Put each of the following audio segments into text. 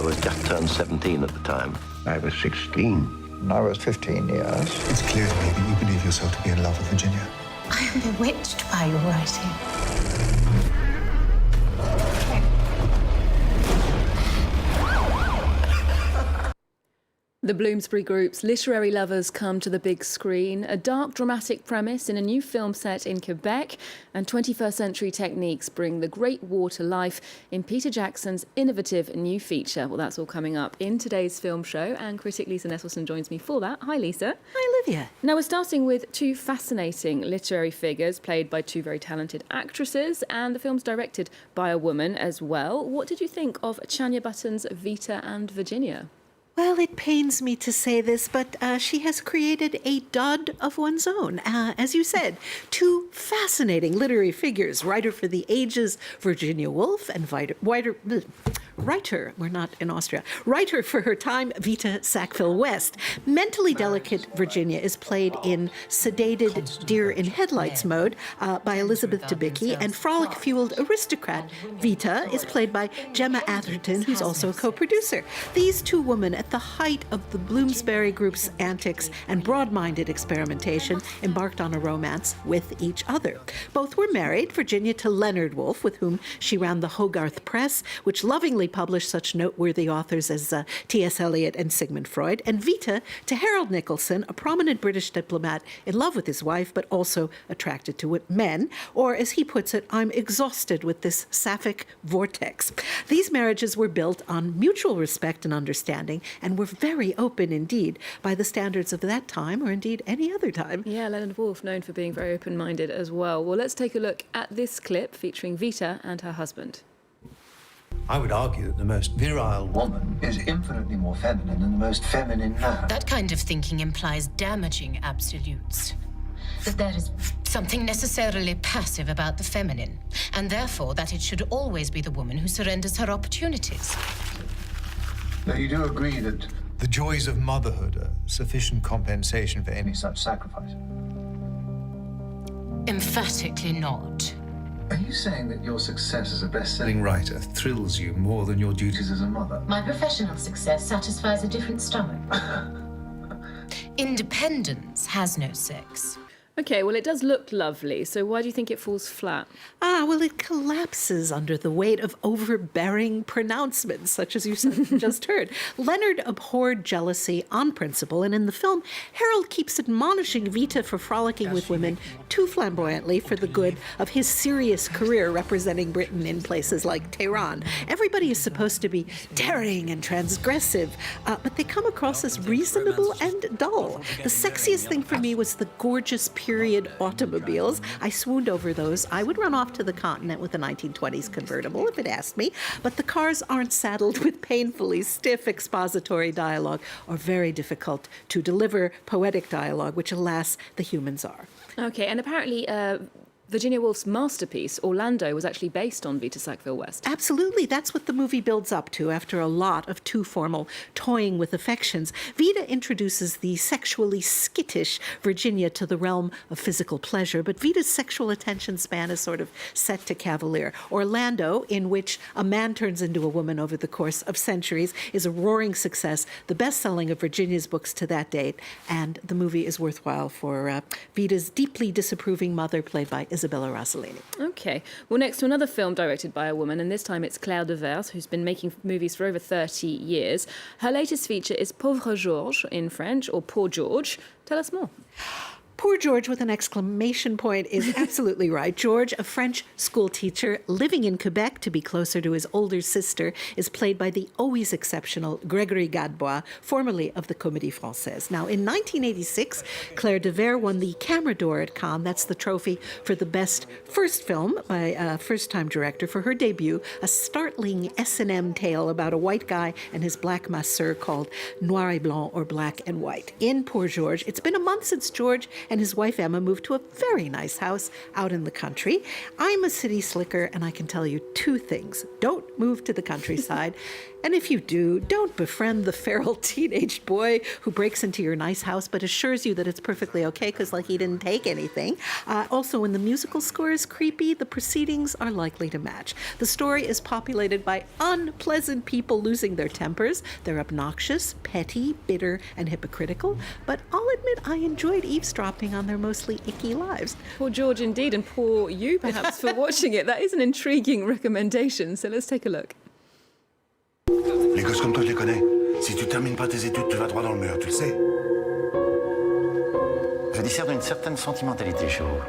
I was just turned 17 at the time. I was 16. I was 15 years. It's clear to me that you believe yourself to be in love with Virginia. I am bewitched by your writing. The Bloomsbury Group's literary lovers come to the big screen, a dark dramatic premise in a new film set in Quebec, and 21st century techniques bring the Great War to life in Peter Jackson's innovative new feature. Well, that's all coming up in today's film show, and critic Lisa Nesselson joins me for that. Hi, Lisa. Hi, Olivia. Now, we're starting with two fascinating literary figures played by two very talented actresses, and the film's directed by a woman as well. What did you think of Chanya Button's Vita and Virginia? Well, it pains me to say this, but she has created a dud of one's own. As you said, two fascinating literary figures, writer for the ages, Virginia Woolf, and writer, we're not in Austria, writer for her time, Vita Sackville-West. Mentally delicate Virginia is played in sedated deer-in-headlights mode by Elizabeth Debicki, and frolic-fueled aristocrat Vita is played by Gemma Atherton, who's also a co-producer. These two women, at the height of the Bloomsbury Group's antics and broad-minded experimentation, embarked on a romance with each other. Both were married, Virginia to Leonard Woolf, with whom she ran the Hogarth Press, which lovingly published such noteworthy authors as T.S. Eliot and Sigmund Freud, and Vita to Harold Nicholson, a prominent British diplomat in love with his wife, but also attracted to men, or as he puts it, I'm exhausted with this sapphic vortex. These marriages were built on mutual respect and understanding, and were very open indeed by the standards of that time, or indeed any other time. Yeah, Leonard Woolf, known for being very open-minded as well. Well, let's take a look at this clip featuring Vita and her husband. I would argue that the most virile woman Is infinitely more feminine than the most feminine man. That kind of thinking implies damaging absolutes. That there is something necessarily passive about the feminine, and therefore that it should always be the woman who surrenders her opportunities. Now, you do agree that the joys of motherhood are sufficient compensation for any any such sacrifice? Emphatically not. Are you saying that your success as a best-selling writer thrills you more than your duties as a mother? My professional success satisfies a different stomach. Independence has no sex. OK, well, it does look lovely, so why do you think it falls flat? Well, it collapses under the weight of overbearing pronouncements, such as you just heard. Leonard abhorred jealousy on principle, and in the film, Harold keeps admonishing Vita for frolicking with women too flamboyantly for the good of his serious career representing Britain in places like Tehran. Everybody is supposed to be daring and transgressive, but they come across as reasonable and dull. The sexiest thing for me was the gorgeous period automobiles. I swooned over those. I would run off to the continent with a 1920s convertible if it asked me, but the cars aren't saddled with painfully stiff expository dialogue or very difficult to deliver poetic dialogue, which alas, the humans are. OK, and apparently Virginia Woolf's masterpiece, Orlando, was actually based on Vita Sackville-West. Absolutely. That's what the movie builds up to after a lot of too formal toying with affections. Vita introduces the sexually skittish Virginia to the realm of physical pleasure, but Vita's sexual attention span is sort of set to cavalier. Orlando, in which a man turns into a woman over the course of centuries, is a roaring success, the best-selling of Virginia's books to that date, and the movie is worthwhile for Vita's deeply disapproving mother, played by Isabella Rossellini. OK. Well, next to another film directed by a woman, and this time it's Claire Devers, who's been making movies for over 30 years. Her latest feature is Pauvre Georges in French, or Poor George. Tell us more. Poor George with an exclamation point is absolutely right. George, a French school teacher living in Quebec to be closer to his older sister, is played by the always exceptional Gregory Gadebois, formerly of the Comédie Française. Now, in 1986, Claire Devers won the Camera d'Or at Cannes. That's the trophy for the best first film by a first-time director for her debut, a startling S&M tale about a white guy and his black masseur called Noir et Blanc, or Black and White. In Poor George, it's been a month since George and his wife Emma moved to a very nice house out in the country. I'm a city slicker, and I can tell you two things. Don't move to the countryside, And if you do, don't befriend the feral teenage boy who breaks into your nice house but assures you that it's perfectly okay because, like, he didn't take anything. Also, when the musical score is creepy, the proceedings are likely to match. The story is populated by unpleasant people losing their tempers. They're obnoxious, petty, bitter, and hypocritical. But I'll admit I enjoyed eavesdropping on their mostly icky lives. Poor George indeed, and poor you perhaps for watching it. That is an intriguing recommendation, so let's take a look. Les gosses comme toi, je les connais. Si tu termines pas tes études, tu vas droit dans le mur, tu le sais. Je discerne une certaine sentimentalité chez vous.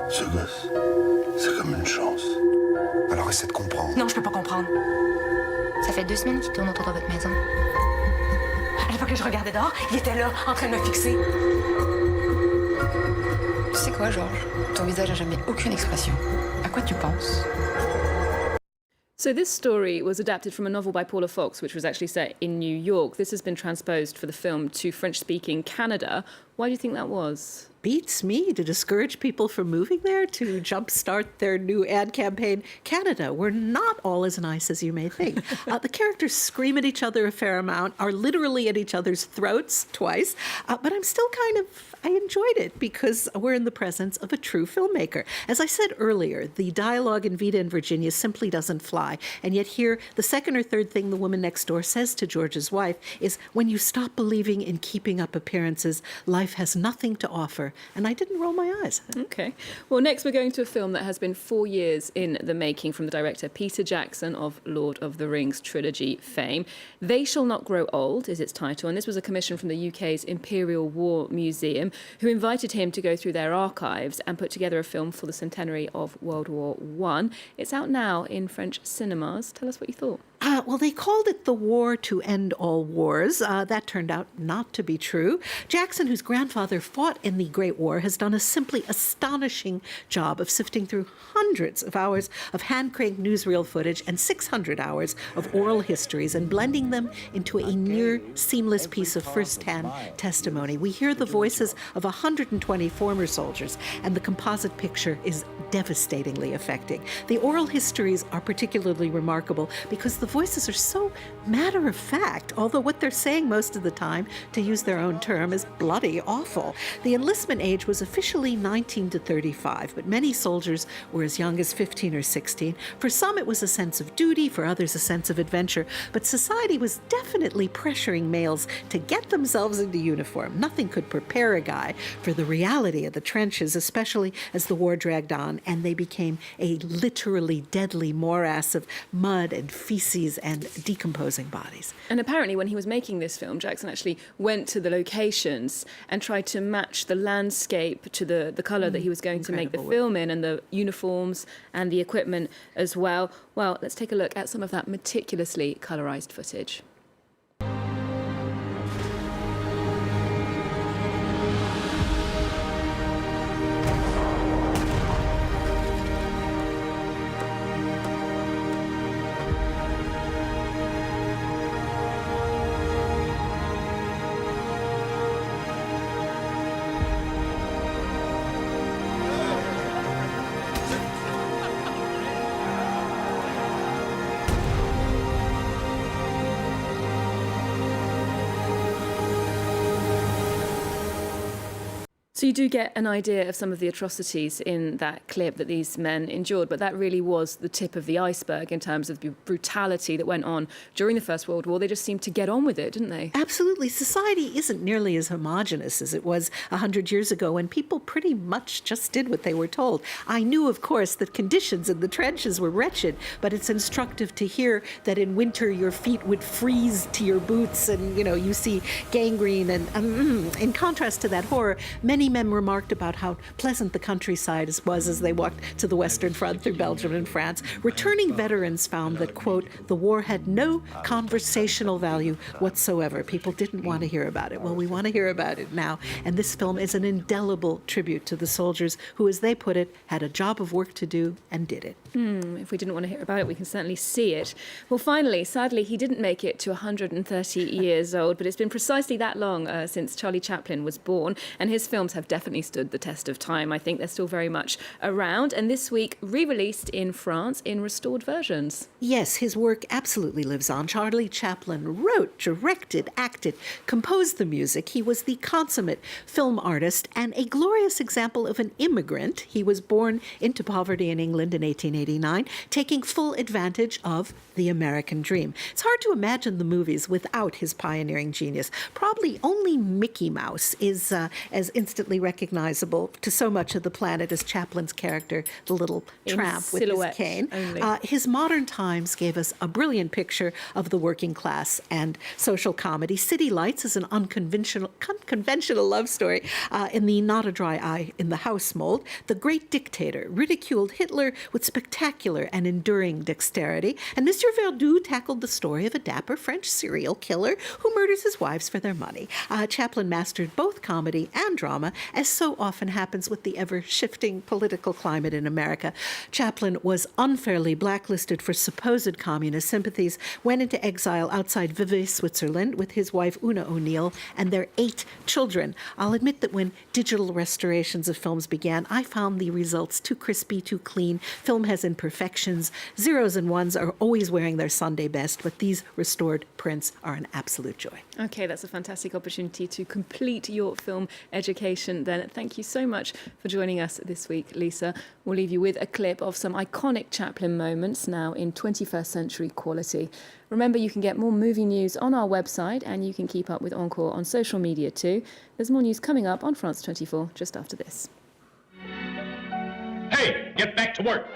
Ce gosse, c'est comme une chance. Alors essaie de comprendre. Non, je peux pas comprendre. Ça fait 2 semaines qu'il tourne autour de votre maison. À l'époque que je regardais dehors, il était là, en train de me fixer. Tu sais quoi, Georges? Ton visage n'a jamais aucune expression. À quoi tu penses? So this story was adapted from a novel by Paula Fox, which was actually set in New York. This has been transposed for the film to French-speaking Canada. Why do you think that was? Beats me to discourage people from moving there to jumpstart their new ad campaign. Canada, we're not all as nice as you may think. The characters scream at each other a fair amount, are literally at each other's throats twice, but I'm still I enjoyed it because we're in the presence of a true filmmaker. As I said earlier, the dialogue in Vita and Virginia simply doesn't fly. And yet here, the second or third thing the woman next door says to George's wife is, when you stop believing in keeping up appearances, life has nothing to offer. And I didn't roll my eyes. Okay. Well, next we're going to a film that has been 4 years in the making from the director Peter Jackson of Lord of the Rings trilogy fame. They Shall Not Grow Old is its title, and this was a commission from the UK's Imperial War Museum, who invited him to go through their archives and put together a film for the centenary of World War I. It's out now in French cinemas. Tell us what you thought. Well, they called it The War to End All Wars. That turned out not to be true. Jackson, whose grandfather fought in the Great War, has done a simply astonishing job of sifting through hundreds of hours of hand-cranked newsreel footage and 600 hours of oral histories and blending them into a near-seamless piece of first-hand testimony. We hear the voices of 120 former soldiers, and the composite picture is devastatingly affecting. The oral histories are particularly remarkable because the voices are so matter-of-fact, although what they're saying most of the time, to use their own term, is bloody awful. The enlistment age was officially 19 to 35, but many soldiers were as young as 15 or 16. For some, it was a sense of duty, for others, a sense of adventure, but society was definitely pressuring males to get themselves into uniform. Nothing could prepare a guy for the reality of the trenches, especially as the war dragged on, and they became a literally deadly morass of mud and feces and decomposing bodies. And apparently when he was making this film, Jackson actually went to the locations and tried to match the landscape to the colour that he was going to make the film in, and the uniforms and the equipment as well. Well, let's take a look at some of that meticulously colourised footage. So you do get an idea of some of the atrocities in that clip that these men endured, but that really was the tip of the iceberg in terms of the brutality that went on during the First World War. They just seemed to get on with it, didn't they? Absolutely. Society isn't nearly as homogenous as it was 100 years ago when people pretty much just did what they were told. I knew, of course, that conditions in the trenches were wretched, but it's instructive to hear that in winter your feet would freeze to your boots and, you see gangrene. And in contrast to that horror, many men remarked about how pleasant the countryside was as they walked to the Western Front through Belgium and France. Returning veterans found that, quote, the war had no conversational value whatsoever. People didn't want to hear about it. Well, we want to hear about it now. And this film is an indelible tribute to the soldiers who, as they put it, had a job of work to do and did it. If we didn't want to hear about it, we can certainly see it. Well, finally, sadly, he didn't make it to 130 years old, but it's been precisely that long since Charlie Chaplin was born, and his films have definitely stood the test of time. I think they're still very much around, and this week re-released in France in restored versions. Yes, his work absolutely lives on. Charlie Chaplin wrote, directed, acted, composed the music. He was the consummate film artist and a glorious example of an immigrant. He was born into poverty in England in 1889, taking full advantage of the American dream. It's hard to imagine the movies without his pioneering genius. Probably only Mickey Mouse is as instantly recognizable to so much of the planet as Chaplin's character, the little tramp with his cane. His modern times gave us a brilliant picture of the working class and social comedy. City Lights is an unconventional love story in the Not a Dry Eye in the House mold. The Great Dictator ridiculed Hitler with spectacular and enduring dexterity, and Mr. Verdoux tackled the story of a dapper French serial killer who murders his wives for their money. Chaplin mastered both comedy and drama, as so often happens with the ever-shifting political climate in America. Chaplin was unfairly blacklisted for supposed communist sympathies, went into exile outside Vevey, Switzerland, with his wife Una O'Neill and their 8 children. I'll admit that when digital restorations of films began, I found the results too crispy, too clean. Film has imperfections. Zeros and ones are always wearing their Sunday best, but these restored prints are an absolute joy. Okay, that's a fantastic opportunity to complete your film education then. Thank you so much for joining us this week, Lisa. We'll leave you with a clip of some iconic Chaplin moments now in 21st century quality. Remember, you can get more movie news on our website, and you can keep up with Encore on social media too. There's more news coming up on France 24 just after this. Hey, get back to work.